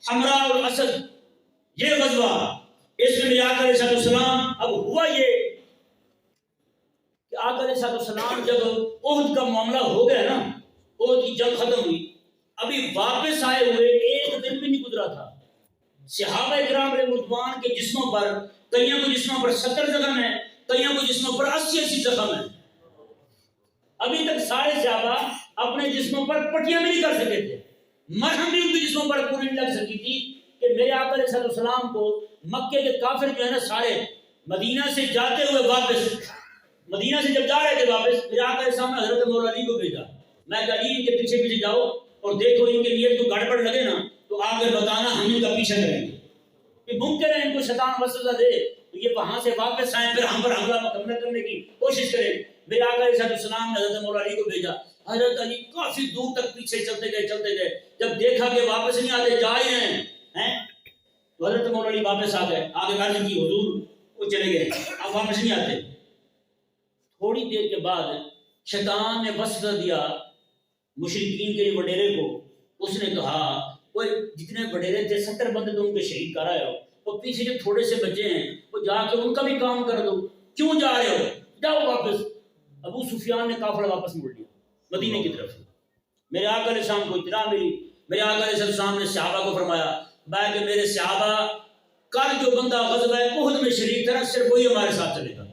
حمراء الاسد یہ غزوہ، اس میں آقا علیہ السلام اب ہوا یہ کہ آقا علیہ السلام جب احد کا معاملہ ہو گیا نا، احد کی جنگ ختم ہوئی، ابھی واپس آئے ہوئے ایک دن بھی نہیں گزرا تھا. صحابہ کرام رضوان کے جسموں پر کئیوں کو جسموں پر 70 زخم ہیں، کئیوں کو جسموں پر 80 زخم ہیں. ابھی تک سارے صحابہ اپنے جسموں پر پٹیاں بھی نہیں کر سکے تھے، مرہم بھی ان کے جسموں پر پوری نہیں لگ سکی تھی کہ میرے آقا علیہ السلام کو مکے کے کافر جو ہے نا سارے مدینہ سے جاتے ہوئے واپس، مدینہ سے جب جا رہے تھے واپس، میرے آقا علیہ السلام نے حضرت مولا علی کو بھیجا. میں کہا علی ان کے پیچھے پیچھے جاؤ اور دیکھو ان کے نیت کو گڑبڑ لگے نا تو آگے بتانا، ہم ان کا پیچھا کریں گے. کہ ممکن ہے ان کو شیطان وسوسہ دے تو یہ وہاں سے واپس آئیں پھر ہم پر حملہ مکمل کرنے کی کوشش کریں. میرے آقا علیہ السلام نے حضرت مولا علی کو بھیجا. حضرت علی کافی دور تک پیچھے چلتے گئے. جب دیکھا کہ واپس نہیں آتے، جا ہی رہے ہیں تو حضرت مولا علی واپس آ گئے. آگے عرض کی حضور وہ چلے گئے، اب واپس نہیں آتے. تھوڑی دیر کے بعد شیطان نے وسوسہ دیا مشرکین کے وڈیرے کو. اس نے کہا وہ جتنے وڈیرے تھے 70 بندے تو ان کے شہید کر آئے ہو، اور پیچھے جو تھوڑے سے بچے ہیں وہ جا کے ان کا بھی کام کر دو. کیوں جا رہے ہو؟ جاؤ واپس. ابو سفیان نے قافلہ واپس موڑ لیا مدینے کی طرف. میرے آقا علیہ السلام کو اطلاع ملی. میرے آقا علیہ السلام نے صحابہ کو فرمایا کہ میرے صحابہ کل جو بندہ غزوہ احد میں شریک تھا صرف وہی ہمارے ساتھ چلے گا.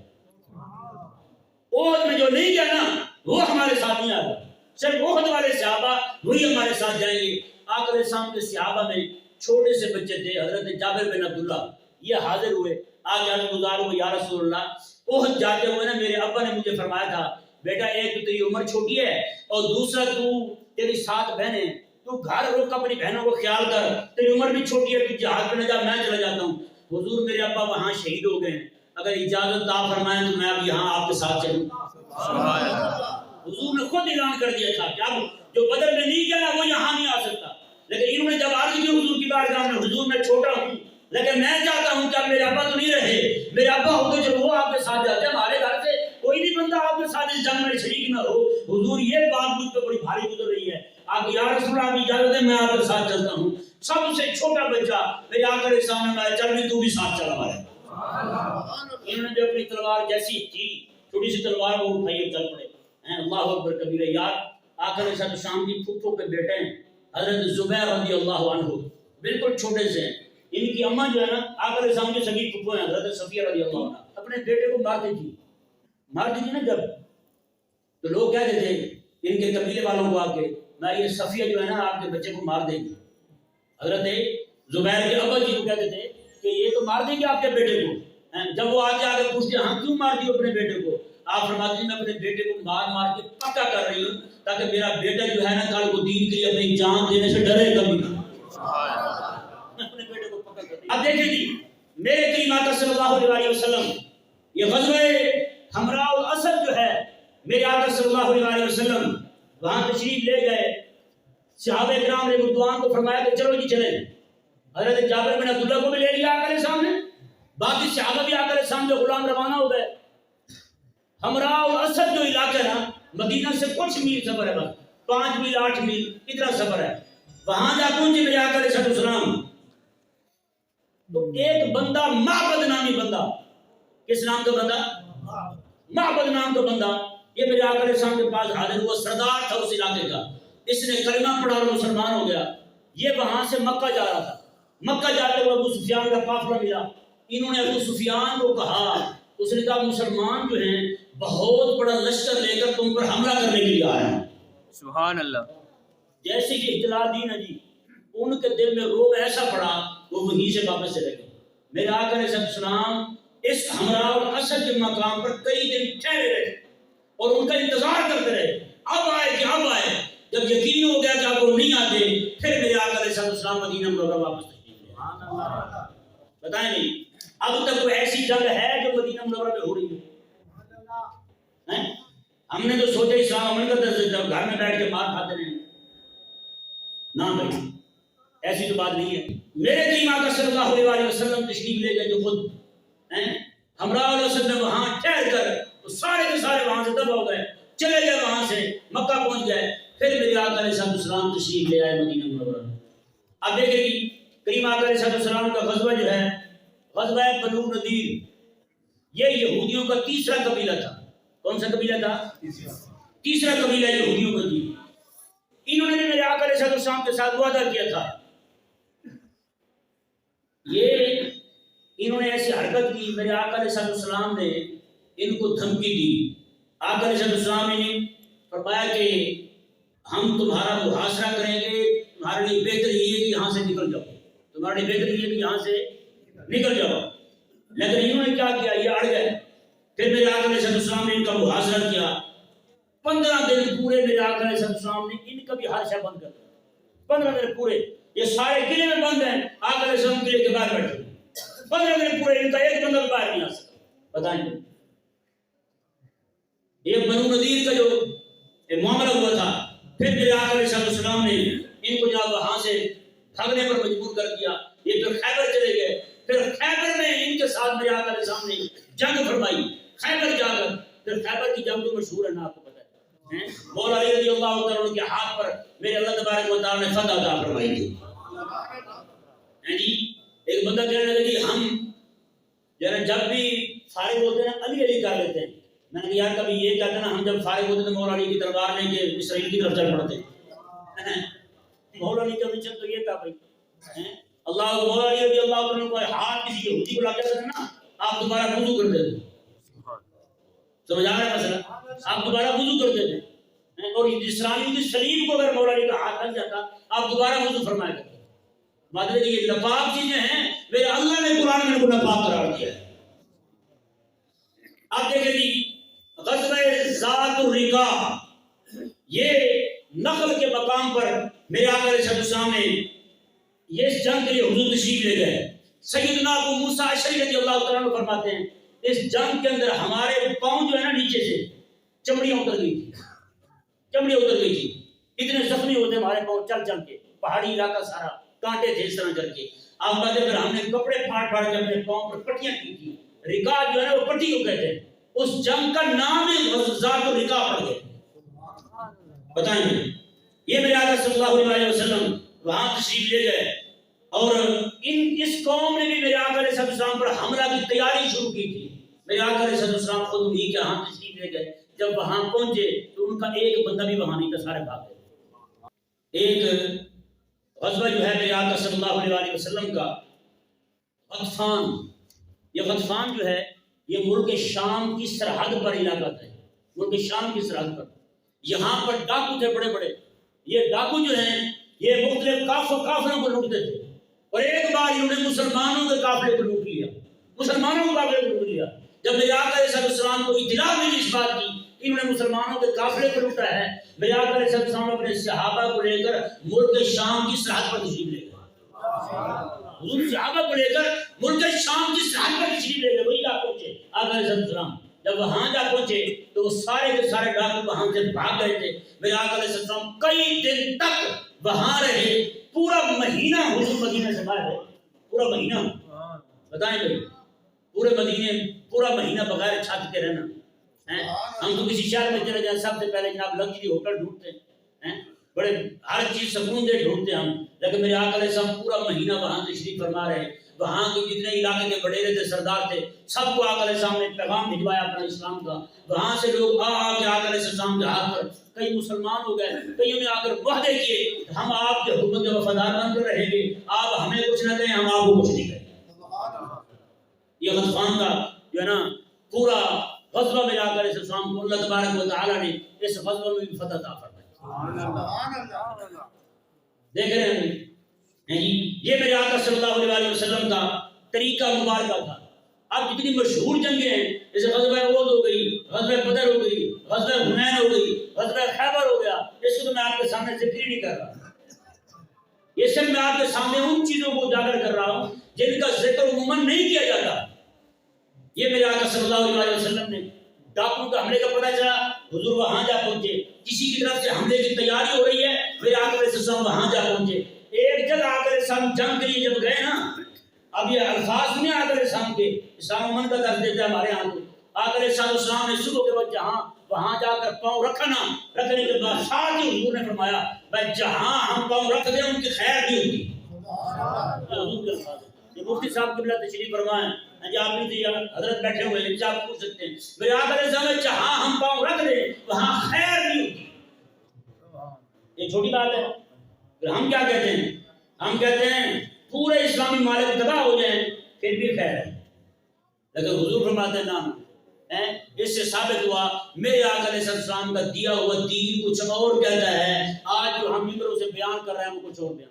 احد میں جو نہیں گیا نا وہ ہمارے ساتھ نہیں آئے گا، صرف احد والے صحابہ وہی ہمارے ساتھ جائیں گے. آقا علیہ السلام کے صحابہ میں چھوٹے سے بچے تھے، حضرت جابر بن عبداللہ، یہ حاضر ہوئے. آج حضرت گزار ہوئے یا رسول اللہ احد جاتے ہوئے نا میرے ابا نے مجھے فرمایا تھا بیٹا ایک تو تیری عمر چھوٹی ہے اور دوسرا تیری 7 بہنیں، تو گھر رک اپنی بہنوں کو خیال کر، تیری عمر بھی چھوٹی ہے، تو جہاد پہ نہ جا، میں چلا جاتا ہوں. حضور میرے ابا وہاں شہید ہو گئے ہیں. اگر اجازت آپ فرمائیں تو میں اب یہاں آپ کے ساتھ چلوں. سبحان اللہ. حضور نے خود اعلان کر دیا تھا کہ اب جو بدر میں نہیں گیا وہ یہاں نہیں آ سکتا. لیکن انہوں نے جب عرض کی حضور کی بارگاہ میں، حضور میں چھوٹا ہوں لیکن میں چاہتا ہوں کہ اب میرے ابا تو نہیں رہے، میرے ابا ہوتے چلو وہ آپ کے ساتھ جاتے، ہمارے گھر سے کوئی بھی بندہ آپ کے ساتھ اس جنگ میں شریک نہ ہو. حضور یہ بات مجھ پہ بڑی بھاری گزر رہی ہے، آپ یا رسول اللہ آپ اجازت ہے میں آپ کے ساتھ چلتا ہوں. سب سے چھوٹا بچہ میرے آقا کے سامنے میں چل بھی تو بھی ساتھ چلا ہمارے. انہوں نے جو اپنی تلوار جیسی تھی چھوٹی سی تلوار وہ اٹھائی چل پڑے. اللہ اکبر کبیرہ. یار آقا علیہ السلام کی پھپھو کے بیٹے ہیں حضرت زبیر رضی اللہ عنہ، بالکل چھوٹے سے ہیں. ان کی اماں جو ہے نا آقا علیہ السلام کی سگی پھپھو ہیں حضرت صفیہ رضی اللہ عنہ. اپنے بیٹے کو مارتی تھی نا جب، تو لوگ کہتے تھے ان کے قبیلے والوں کو آ کے میں یہ صفیہ جو ہے نا آپ کے بچے کو مار دے گی. حضرت زبیر کے ابا جی کو کہتے تھے کہ یہ تو مار دیں گے آپ کے بیٹے کو. جب وہ آگے آگے پوچھتے ہاں کیوں مار دی اپنے بیٹے کو، آپ فرماتے ہیں میں اپنے بیٹے کو مار مار کے پکا کر رہی ہوں تاکہ میرا بیٹا جو ہے نا کل کو دین کے لیے اپنی جان دینے سے ڈرے کبھی نہ. اپنے بیٹے کو پکا کر رہی. اب دیکھیں جی میرے کریم آقا صلی اللہ علیہ وسلم یہ غزوہ حمراء الاسد جو ہے میرے آقا صلی اللہ علیہ وسلم وہاں تشریف لے گئے. صحابہ کرام نے رضوان کو فرمایا کہ چلو جی چلیں. حضرت جابر بن عبداللہ کو بھی لے لیا آقا علیہ السلام نے، باقی صحابہ بھی آقا علیہ السلام جو غلام روانہ ہو گئے. حمراء الاسد جو علاقہ ہے نا مدینہ سے کچھ میل سفر ہے، بس 5 میل 8 میل اتنا سفر ہے. وہاں جا پہنچے میرے آقا علیہ السلام تو ایک بندہ معبد نامی بندہ، کس نام کا بندہ؟ معبد نام کا بندہ، یہ میرے آقا علیہ السلام کے پاس حاضر ہوا. سردار تھا اس علاقے کا، اس نے کلمہ پڑھا اور مسلمان ہو گیا. یہ وہاں سے مکہ جا رہا تھا. مکہ جاتے ہوئے ابو سفیان کا قافلہ ملا. انہوں نے ابو سفیان کو کہا، اس نے کہا مسلمان جو ہیں بہت بڑا لشکر لے کر تم پر حملہ کرنے کے لیے آئے ہیں. سبحان اللہ. جیسے کہ اطلاع دی نا جی ان کے دل میں روب ایسا پڑا وہ وہیں سے واپس چلے گئے. میرے آقا علیہ السلام اس حمراء الاسد کے مقام پر کئی دن ٹھہرے رہے اور ان کا انتظار کرتے رہے. اب آئے کہ اب آئے. جب یقین ہو گیا کہ آپ کو نہیں آتے پھر میرے آقا علیہ السلام مدینہ منورہ واپس تشریف لے. بتائیں نہیں اب تک کوئی ایسی جنگ ہے جو مدینہ منورہ میں ہو رہی ہے؟ ہم نے تو سوچا اسلام عمل کرتے تھے جب گھر میں بیٹھ کے مار کھاتے رہے. نہ بھائی ایسی تو بات نہیں ہے. میرے کریم آقا صلی اللہ علیہ وسلم تشریف لے گئے جو خود حمراء الاسد میں وہاں ٹھہر کر تو سارے کے سارے وہاں سے دبا ہو گئے، چلے گئے وہاں سے مکہ پہنچ گئے. پھر میرے آقا علیہ السلام تشریف لے آئے مدینہ منورہ. اب دیکھیں جی کریم آقا علیہ السلام کا غزوہ جو ہے غزوہ بنو نذیر، یہ یہودیوں کا تیسرا قبیلہ تھا. کون سا قبیلہ تھا؟ تیسرا قبیلہ یہودیوں کا تھی. انہوں نے میرے آقا علیہ السلام کے ساتھ وعدہ کیا تھا. یہ انہوں نے ایسی حرکت کی، میرے آقا علیہ السلام نے ان کو دھمکی دی. آقا علیہ السلام نے فرمایا کہ ہم تمہارا محاصرہ کریں گے، تمہارے لیے بہتر یہ ہے کہ یہاں سے نکل جاؤ، تمہارے لیے بہتر یہ ہے کہ یہاں سے نکل جاؤ. لیکن انہوں نے کیا کیا؟ یہ اڑ گئے. پھر میرے آقا علیہ السلام نے ان کا محاصرہ کیا. 15 دن پورے میرے آقا علیہ السلام نے ان کا بھی ہر شے بند کر دیا. 15 دن پورے یہ سارے قلعے میں بند ہیں، آقا علیہ السلام قلعے کے باہر بیٹھے. 15 دن پورے ان کا ایک بندہ باہر نہیں آ سکتا. بتائیں یہ بنو نذیر کا جو معاملہ ہوا تھا. پھر میرے آقا علیہ السلام نے ان کو جب وہاں سے بھاگنے پر مجبور کر دیا. یہ پھر خیبر چلے گئے. پھر خیبر میں ان کے ساتھ میرے آقا علیہ السلام نے جنگ فرمائی. خیبر جا کر پھر خیبر کی جنگ تو مشہور ہے نا، آپ کو پتہ ہے. مولا علی رضی اللہ تعالیٰ کے ہاتھ پر میرے اللہ تبارک و تعالیٰ نے فتح عطا فرمائی تھی. جی ایک بندہ کہنے لگا جی ہم جب بھی فارغ ہوتے ہیں علی علی کر لیتے ہیں. میں نے کہا یار کبھی یہ کہتے ہیں نا ہم جب فارغ ہوتے ہیں مولا علی کی تلوار لیں گے اسرائیل کی طرف چل پڑتے ہیں. مولا علی کا مشن تو یہ تھا بھائی اللہ مولا علی رضی اللہ عنہ کو ہاتھ کسی یہودی کو لا کے دینا نا آپ دوبارہ وضو کر دیتے. سمجھ آ رہا ہے مسئلہ؟ آپ دوبارہ وضو کر دیتے. اور اسرائیل کی سلیم کو اگر مولا علی کا ہاتھ لگ جاتا آپ دوبارہ وضو فرمایا کرتے. مطلب یہ ناپاک چیزیں ہیں میرے اللہ نے قرآن میں ان کو ناپاک قرار دیا ہے. آپ دیکھیں جی غزوہ ذات الرقاع، یہ نخل کے مقام پر میرے آقا علیہ السلام نے یہ جنگ کے لیے حضور تشریف لے گئے. سیدنا ابو موسیٰ اشعری رضی اللہ تعالیٰ عنہ فرماتے ہیں اس جنگ کے اندر ہمارے پاؤں جو ہے نا نیچے سے چمڑیاں اتر گئی تھی، چمڑیاں اتر گئی تھی، اتنے زخمی ہوتے ہمارے پاؤں چل چل کے، پہاڑی علاقہ سارا کانٹے تھے اس طرح کر کے. آپ بات اگر ہم نے کپڑے پھاڑ پھاڑ کے اپنے پاؤں پر پٹیاں کی تھی، رکاب جو ہے نا وہ پٹی کو کہتے ہیں، اس جنگ کا نام ہی ذات الرکاب پڑ گئے. بتائیں گے یہ میرے آقا صلی اللہ علیہ وسلم وہاں تشریف لے گئے اور اس قوم نے بھی میرے آقا علیہ السلام پر حملہ کی تیاری شروع کی تھی. میرے آقا علیہ السلام خود انہی کے ہاں تشریف لے گئے. جب وہاں پہنچے تو ان کا ایک بندہ بھی وہاں نہیں تھا، سارے بھاگ گئے. ایک غزوہ جو ہے میرے آقا صلی اللہ علیہ وسلم کا غطفان، یہ غطفان جو ہے یہ ملک شام کی سرحد پر علاقہ تھا، ملک شام کی سرحد پر. یہاں پر ڈاکو تھے بڑے بڑے. یہ ڈاکو جو ہیں یہ مختلف کافروں کو لوٹتے تھے اور ایک بار انہوں نے مسلمانوں کے قافلے کو لوٹ لیا، مسلمانوں کے قافلے کو لوٹ لیا. جب میرے آقا علیہ السلام کو اطلاع ملی اس بات کی کہ انہوں نے مسلمانوں کے قافلے کو لوٹا ہے، میرے آقا علیہ السلام اپنے صحابہ کو لے کر ملک شام کی سرحد پر تشریف لے گئے. حضور صحابہ کو لے کر ملک شام کی سرحد پر تشریف لے گئے. وہی جا پہنچے آقا علیہ السلام. جب وہاں جا پہنچے تو سارے کے سارے ڈاکو وہاں سے بھاگ گئے تھے. میرے آقا علیہ السلام کئی دن تک وہاں رہے، پورا مہینہ حضور مدینہ سے باہر رہے، پورا مہینہ. بتائیں بھائی پورے مدینے پورا مہینہ بغیر چھت کے رہنا. ہم تو کسی شہر میں چلے جائیں سب سے پہلے جناب لگژری ہوٹل ڈھونڈتے ہیں، بڑے ہر چیز سکون دے ڈھونڈتے ہم، لیکن میرے آقا علیہ السلام پورا مہینہ وہاں تشریف فرما رہے. وہاں کے جتنے علاقے کے بڑیرے تھے، سردار تھے، سب کو آقا علیہ السلام نے پیغام بھجوایا اپنا اسلام کا. وہاں سے لوگ آ کے آقا علیہ السلام کے ہاتھ پر کئی مسلمان ہو گئے. کئیوں نے آ کر وعدے کیے ہم آپ کے حکم کے وفادار بن کر رہیں گے، آپ ہمیں کچھ نہ کہیں ہم آپ کو کچھ نہیں کہیں. یہ غطفان کا جو ہے نا پورا غزوہ میرے آقا علیہ السلام کو اللہ تبارک و تعالی نے اس غزوہ میں بھی فتح عطا فرمائی. دیکھ رہے ہیں یہ میرے آقا صلی اللہ علیہ وسلم کا طریقہ مبارکہ تھا. اب جتنی مشہور جنگیں ہیں جیسے غزوہ احد ہو گئی، غزوہ بدر ہو گئی، غزوہ حنین ہو گئی، غزوہ خیبر ہو گیا، اس کو تو میں آپ کے سامنے ذکر ہی نہیں کر رہا. یہ صرف میں آپ کے سامنے ان چیزوں کو اجاگر کر رہا ہوں جن کا ذکر عموماً نہیں کیا جاتا. یہ میرے آقا صلی اللہ علیہ وسلم نے ڈاکو کا حملے کا پتہ چلا، حضور وہاں جا پہنچے. کسی کی طرف سے حملے کی تیاری ہو رہی ہے، میرے آقا علیہ السلام وہاں جا پہنچے. ایک جگہ آقا علیہ السلام جنگ کے لیے جب گئے نا، اب یہ الفاظ نہیں آقا علیہ السلام کے، اسلام امن کا درس دیتا ہے ہمارے ہاں کو. آقا علیہ السلام نے صبح کے وقت جہاں وہاں جا کر پاؤں رکھنا، رکھنے کے بعد ساتھ ہی حضور نے فرمایا بھائی جہاں ہم پاؤں رکھ دیں ان کی خیر بھی ہوگی. حضور کے الفاظ یہ مفتی صاحب قبلہ تشریف فرمائیں. آپ بھی حضرت بیٹھے ہوئے ہیں، آپ پوچھ سکتے ہیں میرے آقا علیہ السلام جہاں ہم پاؤں رکھ دیں وہاں خیر بھی ہوگی. یہ چھوٹی بات ہے. پھر ہم کیا کہتے ہیں؟ ہم کہتے ہیں پورے اسلامی ممالک تباہ ہو جائیں پھر بھی خیر ہے، لیکن حضور فرماتے ہیں نام اس سے ثابت ہوا میرے آقا علیہ السلام کا دیا ہوا دین کچھ اور کہتا ہے. آج جو ہم ممبروں سے بیان کر رہے ہیں وہ کچھ اور بیان